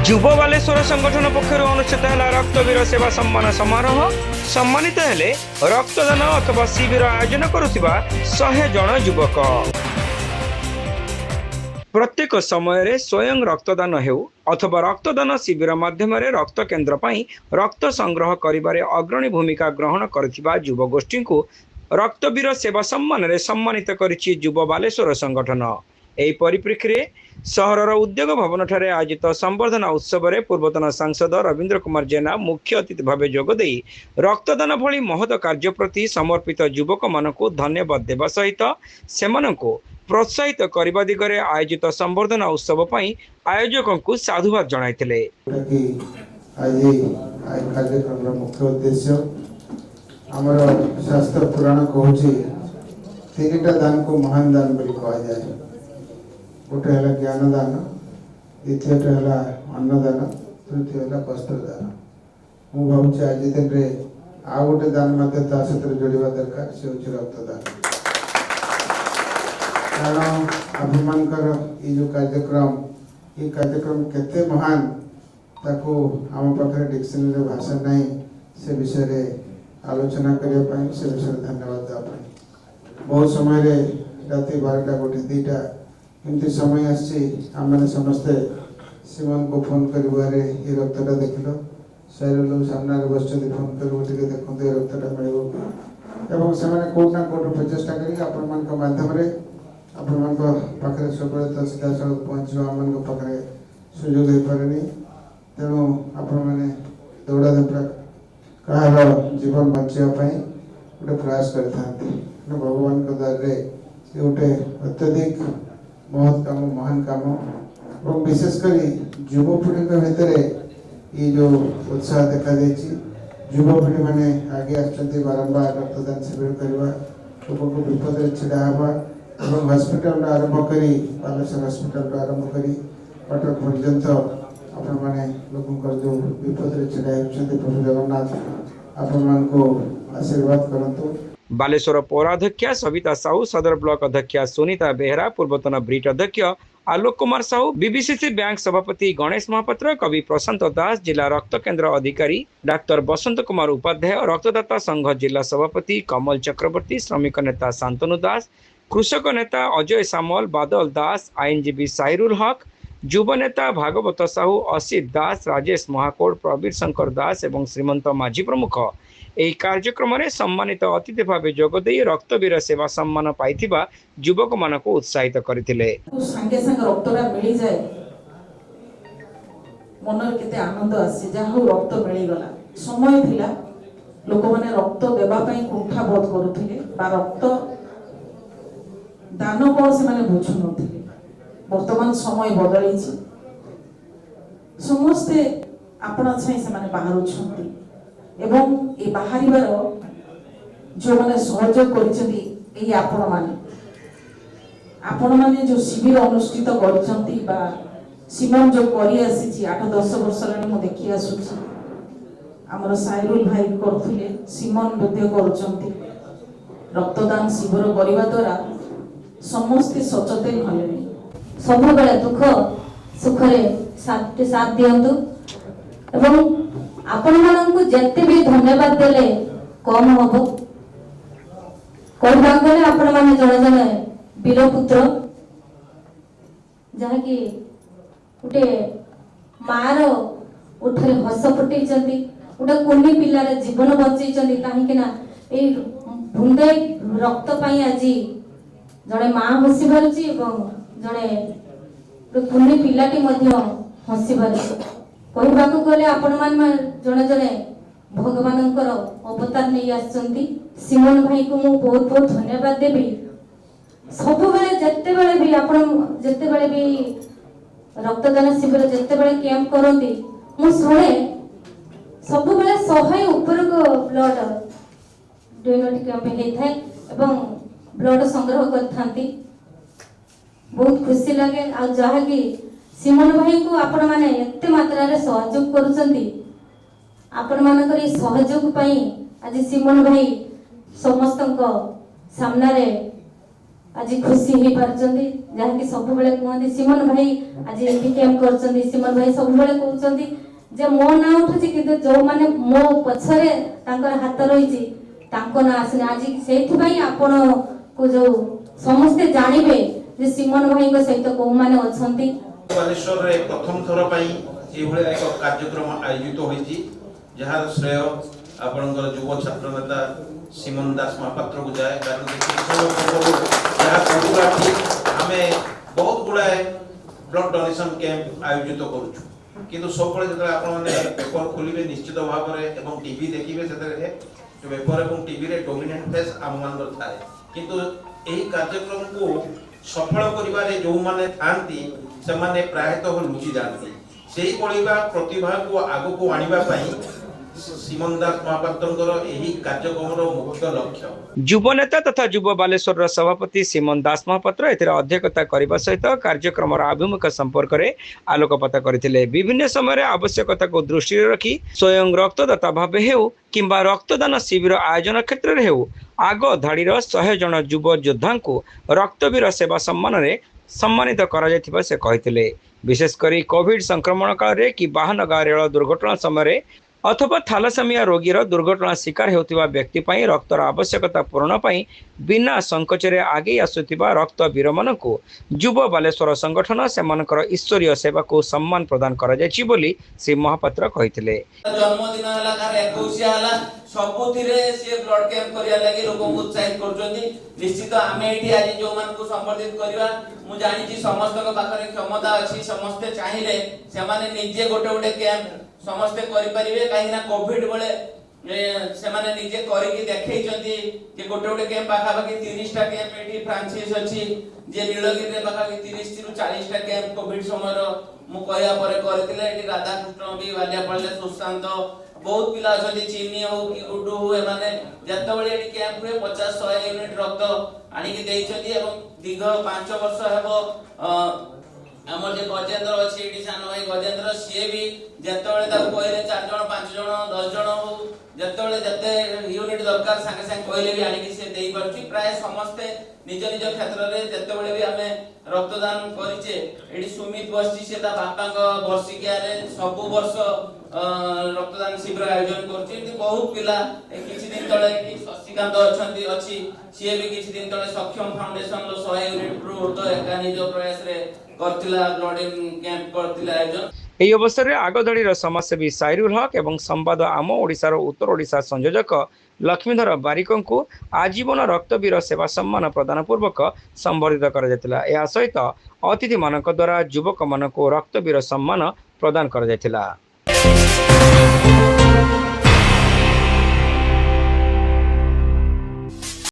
युव बालेश्वर संगठन पक्षर अनुष्ठित है रक्तवीर सेवा सम्मान समारोह। सम्मानित हेले रक्तदान अथवा शिविर आयोजन करुथिबा 100 जन युवक। प्रत्येक समय स्वयं रक्तदान हेउ अथवा रक्तदान शिविर माध्यम रक्त केन्द्र पई रक्त संग्रह करिबारे अग्रणी भूमिका ग्रहण करथिबा युव गोष्ठी को रक्तवीर सेवा सम्मान रे सम्मानित करिछि युव बालेश्वर संगठन। एही परिप्रेक्षी में सहरर उद्योग भवन ठारे आयोजित संबर्धना उत्सव में पूर्वतन सांसद रवींद्र कुमार जेना मुख्य अतिथि भाव जोगदे रक्तदान भली महत कार्य प्रति समर्पित युवक मानकु धन्यवाद देवा सहित सेमानकु प्रोत्साहित करने दिगरे आयोजित संबर्धना उत्सव पई आयोजकों को साधुवाद जणाइथिले। मुख्य उद्देश्य आमर शास्त्र पुराण कहूँ तीनटा दान को महान दान बोली कहा जाए। गोटे है ज्ञान दान, द्वितीय है अन्नदान, तृतीय है वस्त्र दान। मु भावुँ आज दिन में आउ गोटे दान सहित जोड़ा दरकार से हूँ रक्तदान। कारण आपमंकर ये कार्यक्रम केते महान ताको आम पाखे डिक्शनरी भाषा नहीं से विषय आलोचना करने से विषय धन्यवाद देवाई। बहुत समय राति 12टा 1-2टा एमती समय आम समस्ते सीमन को फोन कर ये रक्तटा देख लो सारे सामने बस फोन कर देखते ये रक्तटा मिल से कौटना कौट प्रचेषा कर सब सीधा पहुँच आम पाखे सुजोग हो पारे। तेणु आपण मैंने दौड़ा धपड़ा कहार जीवन बचापी गोटे प्रयास करते भगवान द्वारे ये गोटे अत्यधिक बहुत काम महान काम और विशेषकर युवपीढ़ी भितर ये जो उत्साह देखा युवपीढ़ी मैंने आगे बारंबार रक्तदान शिविर करवा लोक को विपद छिड़ा हवा और हॉस्पिटल आरंभ कर बालेश्वर हॉस्पिटल आरंभ कर कटक पर्यंत आपण मैंने लोक जो विपद छिड़ा प्रभु जगन्नाथ आपण को आशीर्वाद करंतु। बालेश्वर पौराध्यक्षा सविता साहू, सदर ब्लॉक अध्यक्षा सुनीता बेहरा, पूर्वतन ब्रिट अध्यक्ष आलोक कुमार साहू, बीबीसीसी बैंक सभापति गणेश महापात्र, कवि प्रशांत दास, जिला रक्त केन्द्र अधिकारी डाक्टर बसंत कुमार उपाध्याय, रक्तदाता संघ जिला सभापति कमल चक्रवर्ती, श्रमिक नेता शांतनु दास, कृषक नेता अजय सामल, बादल दास, आईनजीवी साहिरुल हक, युव नेता भागवत साहू, असित दास, राजेश महाकोड़, प्रवीर शंकर दास एवं श्रीमंत माझी प्रमुख यह कार्यक्रम में सम्मानित अतिथि भाव जोगदे रक्तवीर सेवा सम्मान पाइथिबा युवक मानक उत्साहित करथिले। संगे संग रक्तटा मिली जाए मन केते आनंद आसी जा हो रक्त मिली गला। समय थिला लोक माने रक्त देबा पई कुंठा बोध करूथिले बा रक्त दान को से माने बुझु नथिले। वर्तमान समय बदली समस्ते आपना छाई से माने बाहर छंती एवं ये बाहर जो मैंने सहयोग कर आपण माने जो शिविर अनुष्ठित कर सीमन जो करी आसी 8-10 वर्ष मु देखी आसुची आमर साइरुल भाई करथिले सीमन मध्य करचंती रक्तदान शिविर करबा द्वारा समस्त सचेतन हले। सब बेले दुख सुख रे साथ दियंतु एवं आपण माननकु जत्ते भी धन्यवाद देले कम हबो। कहबा गले आपण माने जण जण वीर पुत्र जहा कि उठे मार उठरे हस फुटै चंदी उठे कोनी पिल्लार जीवन बचै चंदी काहे कि ना ए बुंदे रक्त पई आजी जणे मां हसी भरची एवं जणे कोनी पिल्लाटी मध्ये हसी भरची। कहबा गले आपण मान जणे जणे भगवानंकर अवतार नहीं आछंती। सीमन भाई को मु बहुत बहुत धन्यवाद देबी। सब बेले जत्ते बेले भी आपण जत्ते बेले भी रक्तदान शिविर जत्ते बेले कैंप करंती मु सुने सब बेले 100 ऊपर को ब्लड डोनेट कैंप हे थाए एवं ब्लड संग्रह करथांती। बहुत खुशी लगे आ जहा कि सीमन भाई को आपण माने एते मात्रा रे सहयोग करूचंती। आपण मानकर ई सहयोग पई आज सीमन भाई समस्तक सामना रे आज खुशी हो पारछंती जहाँकि सब बेले कहते सिमन भाई आज एमपी कैंप करछंती सिमन भाई सब बेले कहउछंती जे मो ना उठुची कि जो माने मो पछरे तांकर हाथ रहिची तांको ना आसने आज सेथि भाई आपण को जो समस्त जानिबे जे सिमन भाई को सहित को माने अछंती बालेश्वर रे प्रथम थर पई ए भले एक कार्यक्रम आयोजित होईची जहार श्रेय आपनकर युवा छात्र नेता सिमन दास महापात्र को जाए कारण जहाँ फोटोग्राफी हमें बहुत गुड़ाए ब्लड डोनेशन कैंप आयोजित करूँ किंतु सब जो पेपर खोलिए निश्चित भाव में टीवी देखिए से पेपर और टीवी रे डोमिनेंट फेस आम मान थाए किंतु यही कार्यक्रम को सफल करिबारे जो माने थांती से माने प्रायतः लुचि जाती सेही पड़िबा प्रतिभा को आगो को आनिबा पई सिमन दास महापात्रଙ୍କର ଏହି କାର୍ଯ୍ୟକ୍ରମର ମୁଖ୍ୟ ଲକ୍ଷ୍ୟ युव नेता तथा युव बालेश्वर सभापति सिमन दास महापात्र एथिरे अध्यक्षता करने सहित कार्यक्रम आभिमुख्य संपर्क में आलोकपात करथिले। विभिन्न समय आवश्यकता को दृष्टि रखी स्वयं रक्तदाता भाव हेउ किंबा रक्तदान शिविर आयोजन क्षेत्र में हेउ आग धाड़ीर 100 जन युव योद्धा को रक्तवीर सेवा सम्मान में सम्मानित करा से कहते। विशेषकर कोविड संक्रमण काल में कि बाहनगा रेल दुर्घटना समय अथवा थालासेमिया रोगीर दुर्घटना शिकार होतिबा व्यक्ति पई रक्तर आवश्यकता पूरण पई बिना संकोचरे आगे आसुतिबा रक्त वीर मानकु युव बालेश्वर संगठन सेमानकर ईश्वरीय सेवा को सम्मान प्रदान करा जायछि बोली श्री महापात्र कहिथिले। जन्मदिन हला कार 21 हला सबुथिरे से ब्लड कैंप करिया लागि लोक उत्साहित करजोनी निश्चित आमे एठी आज जो मान को संबर्धित करिवा मु जानि छी समस्त को पाखरे क्षमता अछि समस्त चाहिले से माने निजे गोटे गोटे कैंप समस्त करि परिबे काहे ना कोविड बेले से माने निजे करि कि देखै जंती जे गोटे गोटे कैंप पाखा बाकी 30 टा कैंप एठी फ्रांचाइज अछि जे नीलगिरी रे पाखा 30 रु 40 टा कैंप कोविड समय रो मु कहया परे करथिले एठी राधा कृष्ण भी वालिया पड़ले सुशांत बहुत पिला अछि चीनी हो कि गुडू हो माने जतबेले एठी कैंप रे 50-100 यूनिट रक्त आनी कि देइछथि एवं दीर्घ 5 वर्ष हेबो हमर जे गजेंद्र अछि एठी सान भाई गजेंद्र सीए भी जतबेले ता कहले 4 जण 5 जण 10 जण हो जतबेले जते यूनिट दरकार संगे संगे कहले भी आनी कि से देई परछि प्राय समस्त निज निज क्षेत्र रे जतबेले भी हमें रक्तदान करिचे एठी सुमित बस्ती से ता बापा को वर्षिकिया रे सब वर्ष रक्तदान शिविर आयोजन करछि बहुत पिला किछि दिन तळे कि शशिकांत अछंती अछि सीए भी किछि दिन तळे सक्षम फाउंडेशन लो 100 यूनिट रो तो एका निज प्रयास रे करथिला ब्लड कैंप करथिला आयोजन। ଏହି ଅବସରରେ ଆଗଧାଡିର ସମାଜସେବୀ ସାଇରୁଲ ହକ୍ ଏବଂ ସମ୍ବାଦ ଆମ ଓଡ଼ିଶାର ଉତ୍ତର ଓଡ଼ିଶା ସଂଯୋଜକ ଲକ୍ଷ୍ମୀଧର ବାରିକଙ୍କୁ ଆଜୀବନ ରକ୍ତବୀର ସେବା ସମ୍ମାନ ପ୍ରଦାନ ପୂର୍ବକ ସମ୍ବର୍ଦ୍ଧିତ କରାଯାଇଥିଲା। ଏହା ସହିତ ଅତିଥିମାନଙ୍କ ଦ୍ୱାରା ଯୁବକମାନଙ୍କୁ ରକ୍ତବୀର ସମ୍ମାନ ପ୍ରଦାନ କରାଯାଇଥିଲା।